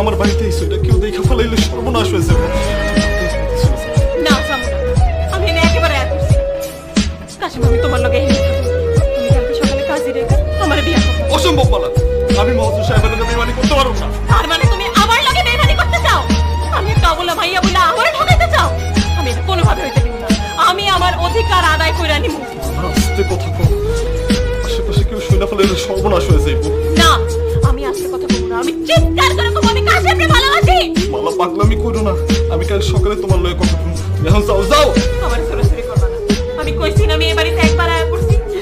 আমার বাড়িতে এসে এটা কেউ দেখে ফেলাইলে সর্বনাশ হয়ে যাবে। না সামু, আমি এনে একেবারে এক করছি। কাশিম, আমি তোমার লগে এনে থাকবো। তুমি কালকে সকালে কাজে রেখে আমার বিয়ে করবে। অসম্ভব বলা, আমি মহসিন সাহেবের লগে বেইমানি করতে পারবো না। তার মানে তুমি আমার লগে বেইমানি করতে চাও? আমি একটা অবলা ভাইয়া বলে আমার ঠকাইতে চাও? আমি এটা কোনোভাবে হইতে দিব না। আমি আমার অধিকার আদায় করে নিব। আস্তে কথা কও, আশেপাশে কেউ শুনে ফেলাইলে সর্বনাশ হয়ে যাইব। না, আমি আস্তে কথা বলবো না, আমি চিৎকার করে কব আমি কাশিমকে ভালোবাসি। মালা পাগলামি করো না, আমি কাল সকালে তোমার লগে কথা বলবো। এখন যাও যাও। আমার সরাসরি করবা না। আমি কইছি না আমি এই বাড়িতে একবার আয়া